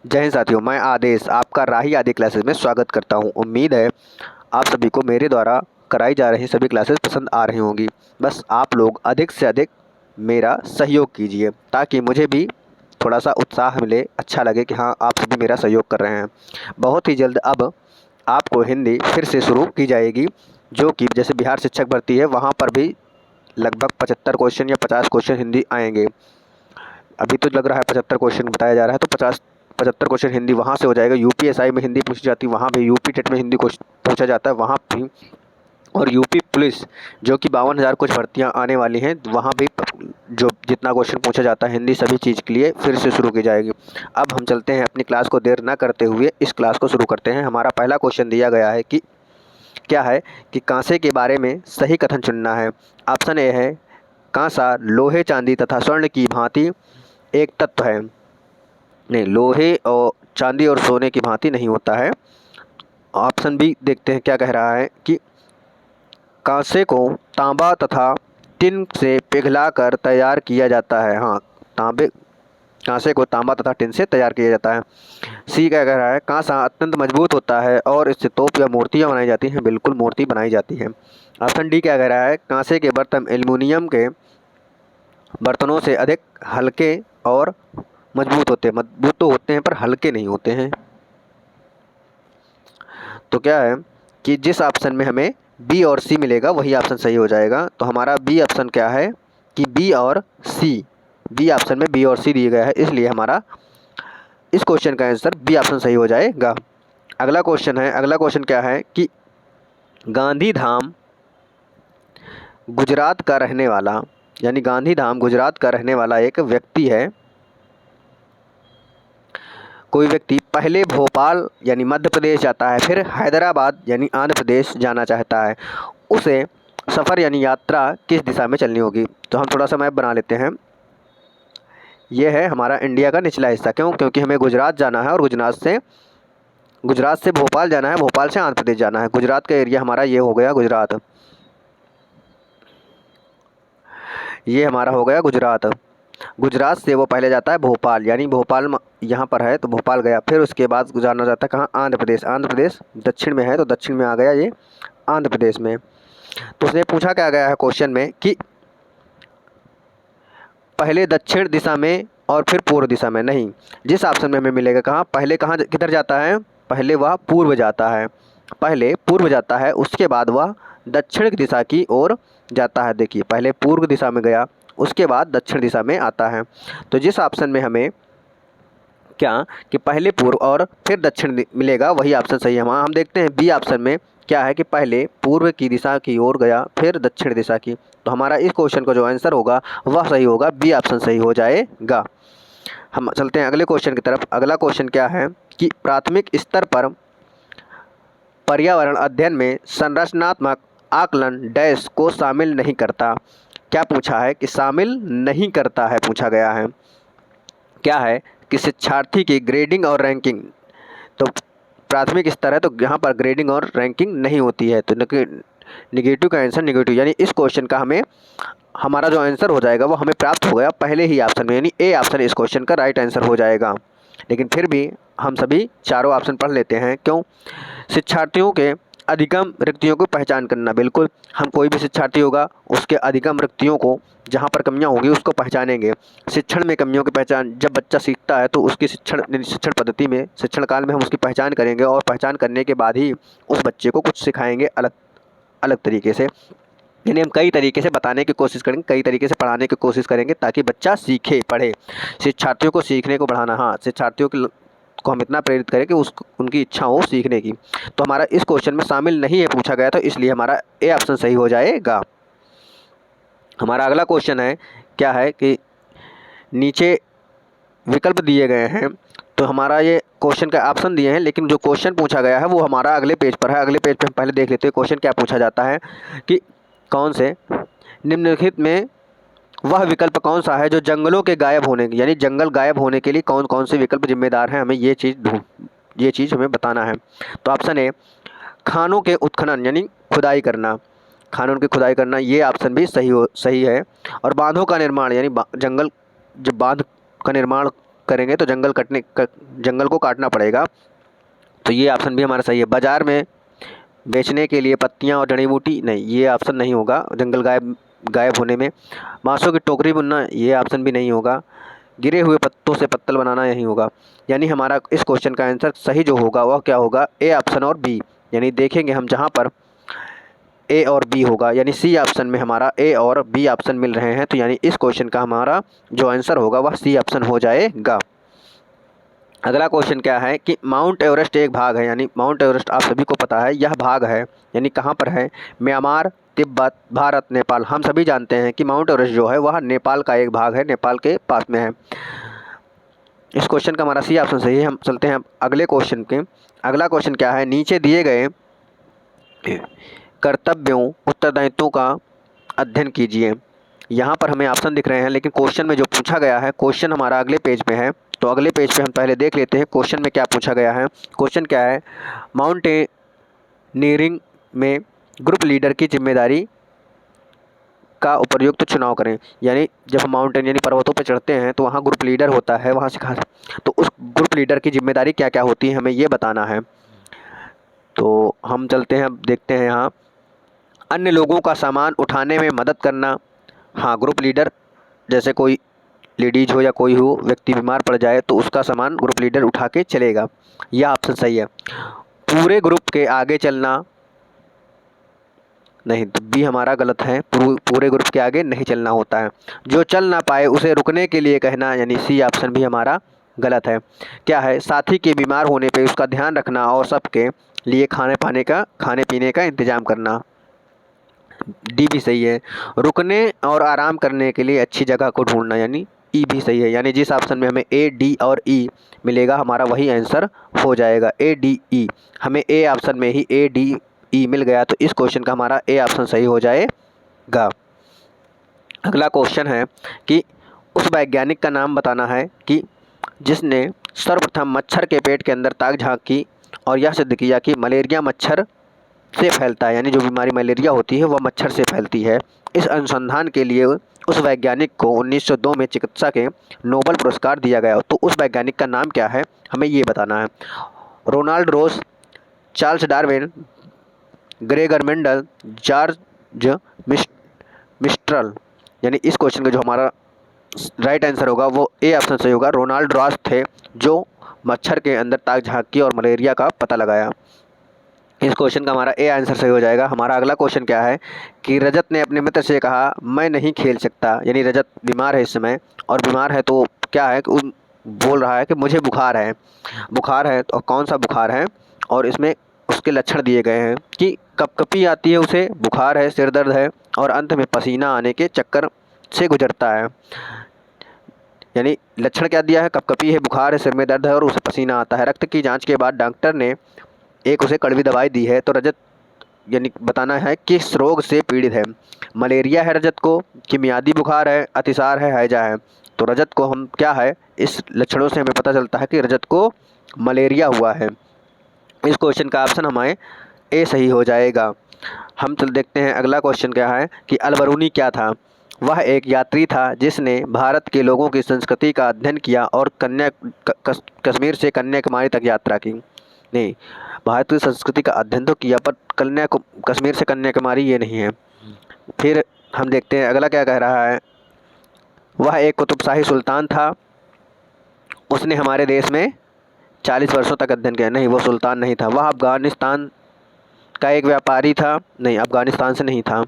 जय हिंद साथियों, मैं आदेश आपका राही आदि क्लासेस में स्वागत करता हूं। उम्मीद है आप सभी को मेरे द्वारा कराई जा रही सभी क्लासेस पसंद आ रही होंगी। बस आप लोग अधिक से अधिक मेरा सहयोग कीजिए ताकि मुझे भी थोड़ा सा उत्साह मिले, अच्छा लगे कि हाँ, आप सभी मेरा सहयोग कर रहे हैं। बहुत ही जल्द अब आपको हिंदी फिर से शुरू की जाएगी, जो कि जैसे बिहार शिक्षक भर्ती है वहाँ पर भी लगभग 75 क्वेश्चन या 50 क्वेश्चन हिंदी आएंगे। अभी तो लग रहा है 75 क्वेश्चन बताया जा रहा है, तो 75 क्वेश्चन हिंदी वहाँ से हो जाएगा। यूपीएसआई में हिंदी पूछी जाती है, वहाँ भी यूपी टेट में हिंदी पूछा जाता है, वहाँ भी। और यूपी पुलिस जो कि 52,000 कुछ भर्तियाँ आने वाली हैं, वहाँ भी जो जितना क्वेश्चन पूछा जाता है हिंदी सभी चीज़ के लिए फिर से शुरू की जाएगी। अब हम चलते हैं, अपनी क्लास को देर ना करते हुए इस क्लास को शुरू करते हैं। हमारा पहला क्वेश्चन दिया गया है कि क्या है कि कांसे के बारे में सही कथन चुनना है। ऑप्शन ए है, कांसा लोहे चांदी तथा स्वर्ण की भांति एक तत्व है। नहीं, लोहे और चांदी और सोने की भांति नहीं होता है। ऑप्शन बी देखते हैं क्या कह रहा है कि कांसे को तांबा तथा टिन से पिघलाकर तैयार किया जाता है। हाँ, कांसे को तांबा तथा टिन से तैयार किया जाता है। सी क्या कह रहा है, कांसा अत्यंत मजबूत होता है और इससे तोप या मूर्तियाँ बनाई जाती हैं। बिल्कुल, मूर्ति बनाई जाती है। ऑप्शन डी क्या कह रहा है, कांसे के बर्तन एल्युमिनियम के बर्तनों से अधिक हल्के और मजबूत होते हैं। मजबूत तो होते हैं पर हल्के नहीं होते हैं। तो क्या है कि जिस ऑप्शन में हमें बी और सी मिलेगा वही ऑप्शन सही हो जाएगा। तो हमारा बी ऑप्शन क्या है कि बी और सी, बी ऑप्शन में बी और सी दिया गया है, इसलिए हमारा इस क्वेश्चन का आंसर बी ऑप्शन सही हो जाएगा। अगला क्वेश्चन है, अगला क्वेश्चन क्या है कि गांधी धाम गुजरात का रहने वाला, यानी गांधी धाम गुजरात का रहने वाला एक व्यक्ति है। कोई व्यक्ति पहले भोपाल यानी मध्य प्रदेश जाता है, फिर हैदराबाद यानी आंध्र प्रदेश जाना चाहता है। उसे सफ़र यानी यात्रा किस दिशा में चलनी होगी। तो हम थोड़ा सा मैप बना लेते हैं। ये है हमारा इंडिया का निचला हिस्सा। क्यों? क्योंकि हमें गुजरात जाना है और गुजरात से भोपाल जाना है, भोपाल से आंध्र प्रदेश जाना है। गुजरात का एरिया हमारा ये हो गया गुजरात, ये हमारा हो गया गुजरात। गुजरात से वो पहले जाता है भोपाल, यानी भोपाल यहाँ पर है तो भोपाल गया। फिर उसके बाद जाना जाता है कहाँ, आंध्र प्रदेश। आंध्र प्रदेश दक्षिण में है तो दक्षिण में आ गया ये आंध्र प्रदेश में। तो उसने पूछा क्या गया है क्वेश्चन में कि पहले दक्षिण दिशा में और फिर पूर्व दिशा में। नहीं, जिस ऑप्शन में हमें मिलेगा कहाँ, पहले कहाँ किधर जाता है, पहले वह पूर्व जाता है। पहले पूर्व जाता है, उसके बाद वह दक्षिण दिशा की ओर जाता है। देखिए, पहले पूर्व दिशा में गया, उसके बाद दक्षिण दिशा में आता है। तो जिस ऑप्शन में हमें क्या कि पहले पूर्व और फिर दक्षिण मिलेगा वही ऑप्शन सही है। हम देखते हैं बी ऑप्शन में क्या है कि पहले पूर्व की दिशा की ओर गया फिर दक्षिण दिशा की। तो हमारा इस क्वेश्चन का जो आंसर होगा वह सही होगा, बी ऑप्शन सही हो जाएगा। हम चलते हैं अगले क्वेश्चन की तरफ। अगला क्वेश्चन क्या है कि प्राथमिक स्तर पर पर्यावरण अध्ययन में संरचनात्मक आकलन डैश को शामिल नहीं करता। क्या पूछा है कि शामिल नहीं करता है, पूछा गया है। क्या है कि शिक्षार्थी की ग्रेडिंग और रैंकिंग, तो प्राथमिक स्तर है तो यहाँ पर ग्रेडिंग और रैंकिंग नहीं होती है। तो निगेटिव का आंसर निगेटिव, यानी इस क्वेश्चन का हमारा जो आंसर हो जाएगा वो हमें प्राप्त हो गया पहले ही ऑप्शन में, यानी ए ऑप्शन इस क्वेश्चन का राइट आंसर हो जाएगा। लेकिन फिर भी हम सभी चारों ऑप्शन पढ़ लेते हैं। क्यों? शिक्षार्थियों के अधिगम रिक्तियों को पहचान करना। बिल्कुल, हम कोई भी शिक्षार्थी होगा उसके अधिगम रिक्तियों को, जहाँ पर कमियाँ होंगी उसको पहचानेंगे। शिक्षण में कमियों की पहचान, जब बच्चा सीखता है तो उसकी शिक्षण पद्धति में, शिक्षण काल में हम उसकी पहचान करेंगे और पहचान करने के बाद ही उस बच्चे को कुछ सिखाएंगे अलग अलग तरीके से। यानी हम कई तरीके से बताने की कोशिश करेंगे, कई तरीके से पढ़ाने की कोशिश करेंगे ताकि बच्चा सीखे, पढ़े। शिक्षार्थियों को सीखने को बढ़ाना, हाँ, शिक्षार्थियों को हम इतना प्रेरित करें कि उनकी इच्छा हो सीखने की। तो हमारा इस क्वेश्चन में शामिल नहीं है पूछा गया, तो इसलिए हमारा ए ऑप्शन सही हो जाएगा। हमारा अगला क्वेश्चन है क्या है कि नीचे विकल्प दिए गए हैं, तो हमारा ये क्वेश्चन का ऑप्शन दिए हैं लेकिन जो क्वेश्चन पूछा गया है वो हमारा अगले पेज पर है। अगले पेज पर हम पहले देख लेते हैं क्वेश्चन क्या पूछा जाता है कि कौन से निम्नलिखित में वह विकल्प कौन सा है जो जंगलों के गायब होने, यानी जंगल गायब होने के लिए कौन कौन से विकल्प जिम्मेदार हैं, हमें ये चीज़ हमें बताना है। तो ऑप्शन ए, खानों के उत्खनन यानी खुदाई करना, खानों की खुदाई करना, ये ऑप्शन भी सही है। और बांधों का निर्माण, यानी जंगल जब बांध का निर्माण करेंगे तो जंगल को काटना पड़ेगा। तो ये ऑप्शन भी हमारा सही है। बाज़ार में बेचने के लिए पत्तियां और जड़ी बूटी, नहीं ये ऑप्शन नहीं होगा जंगल गायब होने में। बांसों की टोकरी बुनना, ये ऑप्शन भी नहीं होगा। गिरे हुए पत्तों से पत्तल बनाना, यही होगा। यानी हमारा इस क्वेश्चन का आंसर सही जो होगा वह क्या होगा, ए ऑप्शन और बी। यानी देखेंगे हम जहाँ पर ए और बी होगा, यानी सी ऑप्शन में हमारा ए और बी ऑप्शन मिल रहे हैं, तो यानी इस क्वेश्चन का हमारा जो आंसर होगा वह सी ऑप्शन हो जाएगा। अगला क्वेश्चन क्या है कि माउंट एवरेस्ट एक भाग है, यानी माउंट एवरेस्ट आप सभी को पता है यह भाग है, यानी कहाँ पर है, म्यांमार, तिब्बत, भारत, नेपाल। हम सभी जानते हैं कि माउंट एवरेस्ट जो है वह नेपाल का एक भाग है, नेपाल के पास में है। इस क्वेश्चन का हमारा सी ऑप्शन सही है। हम चलते हैं अगले क्वेश्चन के। अगला क्वेश्चन क्या है, नीचे दिए गए कर्तव्यों उत्तरदायित्वों का अध्ययन कीजिए। यहाँ पर हमें ऑप्शन दिख रहे हैं, लेकिन क्वेश्चन में जो पूछा गया है, क्वेश्चन हमारा अगले पेज पे है, तो अगले पेज पे हम पहले देख लेते हैं क्वेश्चन में क्या पूछा गया है। क्वेश्चन क्या है, माउंटेनियरिंग में ग्रुप लीडर की जिम्मेदारी का उपयुक्त चुनाव करें। यानी जब हम माउंटेन यानी पर्वतों पर चढ़ते हैं तो वहाँ ग्रुप लीडर होता है, वहाँ सिखा, तो उस ग्रुप लीडर की जिम्मेदारी क्या क्या होती है हमें ये बताना है। तो हम चलते हैं, अब देखते हैं यहाँ, अन्य लोगों का सामान उठाने में मदद करना। हाँ, ग्रुप लीडर जैसे कोई लेडीज हो या कोई हो, व्यक्ति बीमार पड़ जाए तो उसका सामान ग्रुप लीडर उठा के चलेगा, यह ऑप्शन सही है। पूरे ग्रुप के आगे चलना, नहीं, तो बी हमारा गलत है, पूरे ग्रुप के आगे नहीं चलना होता है। जो चल ना पाए उसे रुकने के लिए कहना, यानी सी ऑप्शन भी हमारा गलत है। क्या है, साथी के बीमार होने पे उसका ध्यान रखना और सबके लिए खाने पीने का इंतजाम करना, डी भी सही है। रुकने और आराम करने के लिए अच्छी जगह को ढूंढना, यानी ई भी सही है। यानी जिस ऑप्शन में हमें ए, डी और ई मिलेगा हमारा वही आंसर हो जाएगा, ए, डी, ई। हमें ए ऑप्शन में ही ए, डी, ई मिल गया, तो इस क्वेश्चन का हमारा ए ऑप्शन सही हो जाएगा। अगला क्वेश्चन है कि उस वैज्ञानिक का नाम बताना है कि जिसने सर्वप्रथम मच्छर के पेट के अंदर ताक झांकी और यह सिद्ध किया कि मलेरिया मच्छर से फैलता है, यानी जो बीमारी मलेरिया होती है वह मच्छर से फैलती है। इस अनुसंधान के लिए उस वैज्ञानिक को 1902 में चिकित्सा के नोबेल पुरस्कार दिया गया। तो उस वैज्ञानिक का नाम क्या है हमें ये बताना है। Ronald Ross, Charles Darwin, Gregor Mendel, George Mistral. यानी इस क्वेश्चन का जो हमारा राइट आंसर होगा वो ए ऑप्शन सही होगा। रोनाल्ड रॉस थे जो मच्छर के अंदर ताक झांकी और मलेरिया का पता लगाया। इस क्वेश्चन का हमारा ए आंसर सही हो जाएगा। हमारा अगला क्वेश्चन क्या है कि रजत ने अपने मित्र से कहा मैं नहीं खेल सकता, यानी रजत बीमार है इस समय, और बीमार है तो क्या है कि बोल रहा है कि मुझे बुखार है तो कौन सा बुखार है, और इसमें उसके लक्षण दिए गए हैं कि कपकपी आती है उसे, बुखार है, सिर दर्द है और अंत में पसीना आने के चक्कर से गुजरता है। यानी लक्षण क्या दिया है, कपकपी है, बुखार है, सिर में दर्द है और उसे पसीना आता है। रक्त की जांच के बाद डॉक्टर ने एक उसे कड़वी दवाई दी है। तो रजत यानी बताना है किस रोग से पीड़ित है। मलेरिया है रजत को, कि मियादी बुखार है, अतिसार है, हैजा है। तो रजत को हम क्या है, इस लक्षणों से हमें पता चलता है कि रजत को मलेरिया हुआ है। इस क्वेश्चन का ऑप्शन हमारे ए सही हो जाएगा। हम चल देखते हैं अगला क्वेश्चन क्या है कि अलबरूनी क्या था। वह एक यात्री था जिसने भारत के लोगों की संस्कृति का अध्ययन किया और कश्मीर से कन्याकुमारी तक यात्रा की। नहीं, भारत की संस्कृति का अध्ययन तो किया पर कश्मीर से कन्याकुमारी ये नहीं है। फिर हम देखते हैं अगला क्या कह रहा है। वह एक कुतुबशाही सुल्तान था, उसने हमारे देश में 40 वर्षों तक अध्ययन किया। नहीं, वो सुल्तान नहीं था। वह अफ़गानिस्तान का एक व्यापारी था। नहीं, अफ़गानिस्तान से नहीं था।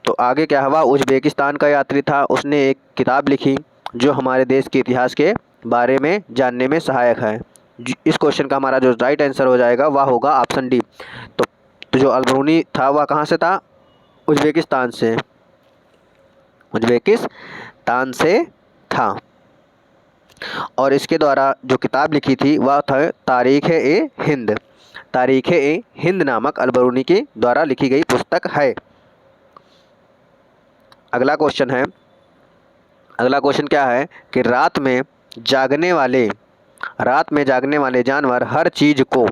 तो आगे क्या हुआ, उज़्बेकिस्तान का यात्री था, उसने एक किताब लिखी जो हमारे देश के इतिहास के बारे में जानने में सहायक है। इस क्वेश्चन का हमारा जो राइट आंसर हो जाएगा वह होगा ऑप्शन डी। तो जो अलबरूनी था वह कहाँ से था, उज़्बेकिस्तान से था। और इसके द्वारा जो किताब लिखी थी वह था तारीख़-ए-हिंद नामक अलबरूनी के द्वारा लिखी गई पुस्तक है। अगला क्वेश्चन क्या है कि रात में जागने वाले जानवर हर चीज़ को,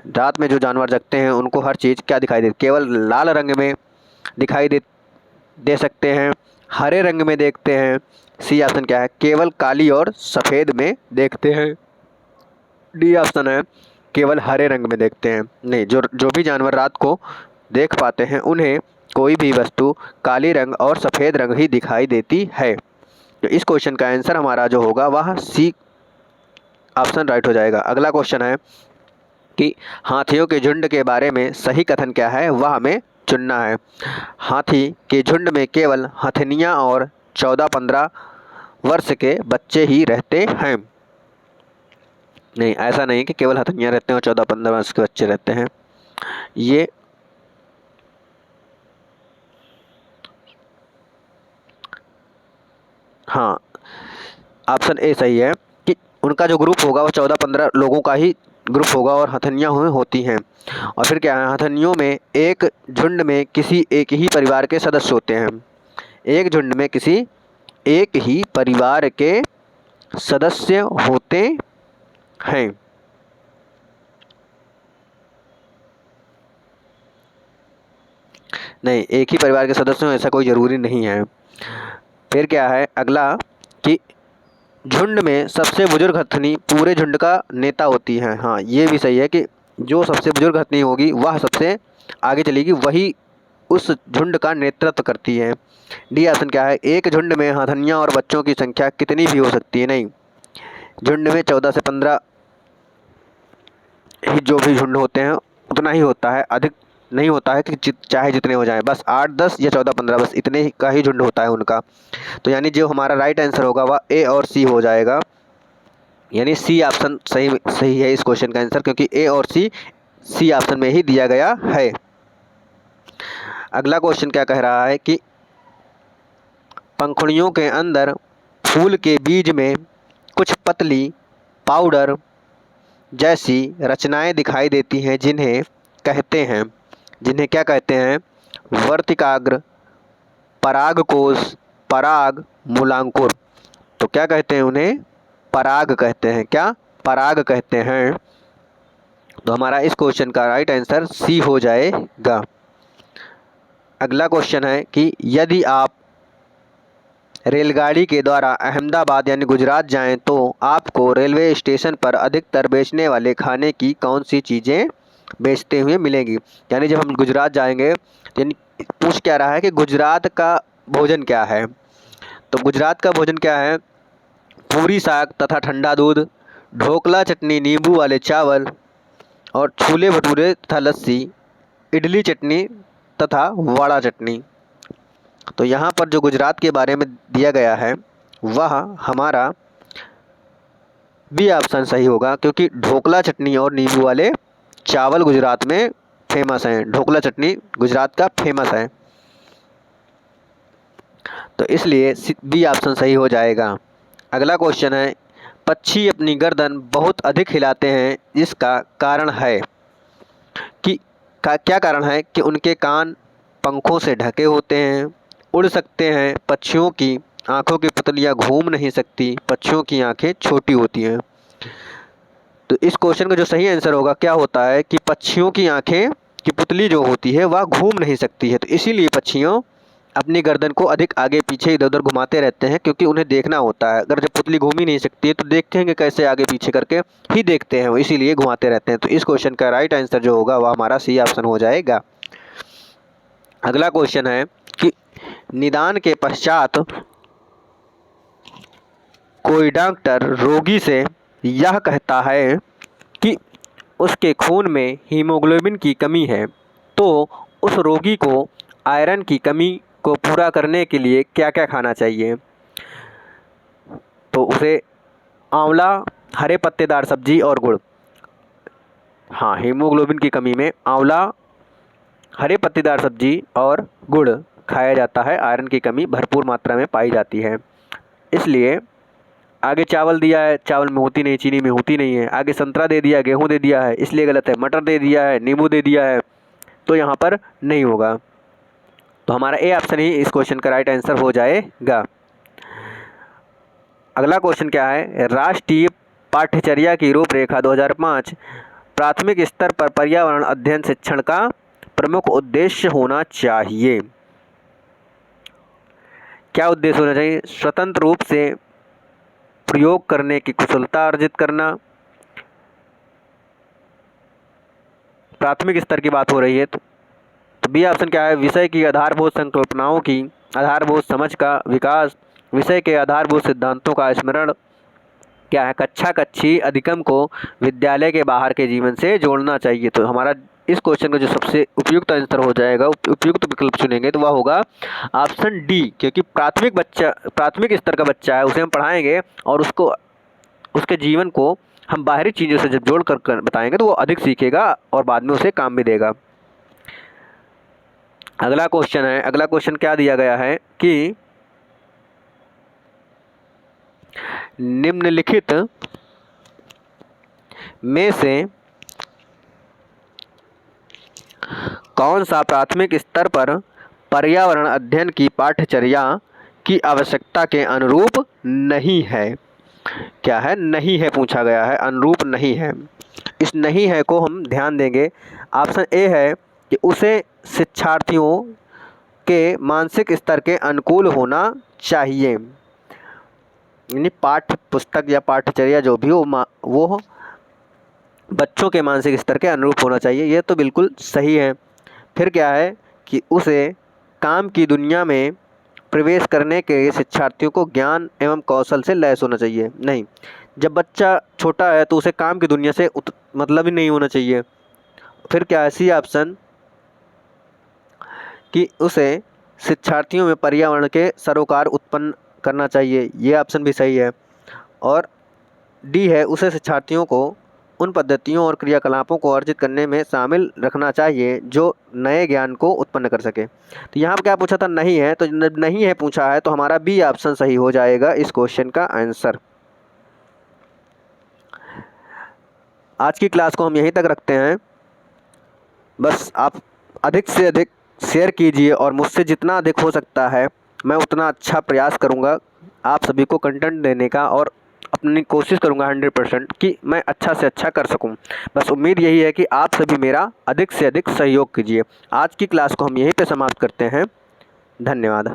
रात में जो जानवर जगते हैं उनको हर चीज़ क्या दिखाई देती, केवल लाल रंग में दिखाई दे सकते हैं, हरे रंग में देखते हैं। सी ऑप्शन क्या है, केवल काली और सफ़ेद में देखते हैं। डी ऑप्शन है, केवल हरे रंग में देखते हैं। नहीं, जो जो भी जानवर रात को देख पाते हैं उन्हें कोई भी वस्तु काली रंग और सफ़ेद रंग ही दिखाई देती है। तो इस क्वेश्चन का आंसर हमारा जो होगा वह सी ऑप्शन राइट हो जाएगा। अगला क्वेश्चन है कि हाथियों के झुंड के बारे में सही कथन क्या है, वह हमें चुनना है। हाथी के झुंड में केवल हथनियाँ और 14-15 वर्ष के बच्चे ही रहते हैं। नहीं, ऐसा नहीं कि केवल हथनियाँ रहते हैं और 14-15 वर्ष के बच्चे रहते हैं। ये हाँ, ऑप्शन ए सही है कि उनका जो ग्रुप होगा वो 14-15 लोगों का ही ग्रुप होगा और हथनियाँ होती हैं। और फिर क्या है, हथनियों में एक झुंड में किसी एक ही परिवार के सदस्य होते हैं। एक झुंड में किसी एक ही परिवार के सदस्य होते हैं। नहीं, एक ही परिवार के सदस्य हो ऐसा कोई ज़रूरी नहीं है। फिर क्या है अगला कि झुंड में सबसे बुजुर्ग हथनी पूरे झुंड का नेता होती है। हाँ, ये भी सही है कि जो सबसे बुजुर्ग हथनी होगी वह सबसे आगे चलेगी, वही उस झुंड का नेतृत्व करती है। डी ऑप्शन क्या है, एक झुंड में हथनियाँ और बच्चों की संख्या कितनी भी हो सकती है। नहीं, झुंड में 14 से 15 ही जो भी झुंड होते हैं उतना ही होता है, अधिक नहीं होता है कि चाहे जितने हो जाएं, बस 8, 10 या 14, 15 बस इतने का ही झुंड होता है उनका। तो यानी जो हमारा राइट आंसर होगा वह ए और सी हो जाएगा। यानी सी ऑप्शन सही है इस क्वेश्चन का आंसर, क्योंकि ए और सी ऑप्शन में ही दिया गया है। अगला क्वेश्चन क्या कह रहा है कि पंखुड़ियों के अंदर फूल के बीज में कुछ पतली पाउडर जैसी रचनाएं दिखाई देती हैं, जिन्हें क्या कहते हैं, वर्तिकाग्र, परागकोश, पराग मूलांकुर। तो क्या कहते हैं उन्हें, पराग कहते हैं। क्या, पराग कहते हैं। तो हमारा इस क्वेश्चन का राइट आंसर सी हो जाएगा। अगला क्वेश्चन है कि यदि आप रेलगाड़ी के द्वारा अहमदाबाद यानी गुजरात जाएं तो आपको रेलवे स्टेशन पर अधिकतर बेचने वाले खाने की कौन सी चीज़ें बेचते हुए मिलेंगी। यानी जब हम गुजरात जाएंगे, यानी पूछ क्या रहा है कि गुजरात का भोजन क्या है। तो गुजरात का भोजन क्या है, पूरी साग तथा ठंडा दूध, ढोकला चटनी नींबू वाले चावल और छोले भटूरे तथा लस्सी, इडली चटनी तथा वड़ा चटनी। तो यहाँ पर जो गुजरात के बारे में दिया गया है वह हमारा बी ऑप्शन सही होगा, क्योंकि ढोकला चटनी और नींबू वाले चावल गुजरात में फेमस हैं। ढोकला चटनी गुजरात का फेमस है, तो इसलिए बी ऑप्शन सही हो जाएगा। अगला क्वेश्चन है, पक्षी अपनी गर्दन बहुत अधिक हिलाते हैं, इसका कारण है कि क्या कारण है कि उनके कान पंखों से ढके होते हैं, उड़ सकते हैं, पक्षियों की आंखों की पुतलियाँ घूम नहीं सकती, पक्षियों की आंखें छोटी होती हैं। तो इस क्वेश्चन का जो सही आंसर होगा क्या होता है कि पक्षियों की आंखें की पुतली जो होती है वह घूम नहीं सकती है, तो इसीलिए पक्षियों अपनी गर्दन को अधिक आगे पीछे इधर उधर घुमाते रहते हैं, क्योंकि उन्हें देखना होता है। अगर जब पुतली घूम ही नहीं सकती है तो देखेंगे कैसे, आगे पीछे करके ही देखते हैं, इसीलिए घुमाते रहते हैं। तो इस क्वेश्चन का राइट आंसर जो होगा वह हमारा सी ऑप्शन हो जाएगा। अगला क्वेश्चन है कि निदान के पश्चात कोई डॉक्टर रोगी से यह कहता है कि उसके खून में हीमोग्लोबिन की कमी है, तो उस रोगी को आयरन की कमी को पूरा करने के लिए क्या क्या खाना चाहिए। तो उसे आंवला, हरे पत्तेदार सब्जी और गुड़। हाँ, हीमोग्लोबिन की कमी में आंवला, हरे पत्तेदार सब्जी और गुड़ खाया जाता है, आयरन की कमी भरपूर मात्रा में पाई जाती है। इसलिए आगे चावल दिया है, चावल में होती नहीं, चीनी में होती नहीं है। आगे संतरा दे दिया, गेहूं दे दिया है, इसलिए गलत है। मटर दे दिया है, नींबू दे दिया है, तो यहाँ पर नहीं होगा। तो हमारा ए ऑप्शन ही इस क्वेश्चन का राइट आंसर हो जाएगा। अगला क्वेश्चन क्या है, राष्ट्रीय पाठ्यचर्या की रूपरेखा 2005 प्राथमिक स्तर पर पर्यावरण अध्ययन शिक्षण का प्रमुख उद्देश्य होना चाहिए। क्या उद्देश्य होना चाहिए? स्वतंत्र रूप से प्रयोग करने की कुशलता अर्जित करना। प्राथमिक स्तर की बात हो रही है तो बी ऑप्शन क्या है? विषय की आधारभूत संकल्पनाओं की आधारभूत समझ का विकास, विषय के आधारभूत सिद्धांतों का स्मरण। क्या है? कक्षा कक्षी अधिगम को विद्यालय के बाहर के जीवन से जोड़ना चाहिए। तो हमारा इस क्वेश्चन का जो सबसे उपयुक्त आंसर हो जाएगा, उपयुक्त विकल्प चुनेंगे तो वह होगा ऑप्शन डी, क्योंकि प्राथमिक स्तर का बच्चा है, उसे हम पढ़ाएंगे और उसके जीवन को हम बाहरी चीज़ों से जब जोड़ कर बताएंगे तो वो अधिक सीखेगा और बाद में उसे काम भी देगा। अगला क्वेश्चन है, अगला क्वेश्चन क्या दिया गया है कि निम्नलिखित में से कौन सा प्राथमिक स्तर पर पर्यावरण अध्ययन की पाठ्यचर्या की आवश्यकता के अनुरूप नहीं है? क्या है? नहीं है पूछा गया है, अनुरूप नहीं है। इस नहीं है को हम ध्यान देंगे। ऑप्शन ए है कि उसे शिक्षार्थियों के मानसिक स्तर के अनुकूल होना चाहिए, यानी पाठ्य पुस्तक या पाठ्यचर्या जो भी हो वो बच्चों के मानसिक स्तर के अनुरूप होना चाहिए। ये तो बिल्कुल सही है। फिर क्या है कि उसे काम की दुनिया में प्रवेश करने के लिए शिक्षार्थियों को ज्ञान एवं कौशल से लैस होना चाहिए। नहीं, जब बच्चा छोटा है तो उसे काम की दुनिया से मतलब ही नहीं होना चाहिए। फिर क्या है? सी ऑप्शन कि उसे शिक्षार्थियों में पर्यावरण के सरोकार उत्पन्न करना चाहिए, ये ऑप्शन भी सही है। और डी है, उसे शिक्षार्थियों को उन पद्धतियों और क्रियाकलापों को अर्जित करने में शामिल रखना चाहिए जो नए ज्ञान को उत्पन्न कर सके। तो यहाँ पर क्या पूछा था? नहीं है, तो नहीं है पूछा है तो हमारा बी ऑप्शन सही हो जाएगा इस क्वेश्चन का आंसर। आज की क्लास को हम यहीं तक रखते हैं। बस आप अधिक से अधिक शेयर कीजिए और मुझसे जितना अधिक हो सकता है मैं उतना अच्छा प्रयास करूँगा आप सभी को कंटेंट देने का, और अपनी कोशिश करूँगा 100% कि मैं अच्छा से अच्छा कर सकूँ। बस उम्मीद यही है कि आप सभी मेरा अधिक से अधिक सहयोग कीजिए। आज की क्लास को हम यहीं पे समाप्त करते हैं। धन्यवाद।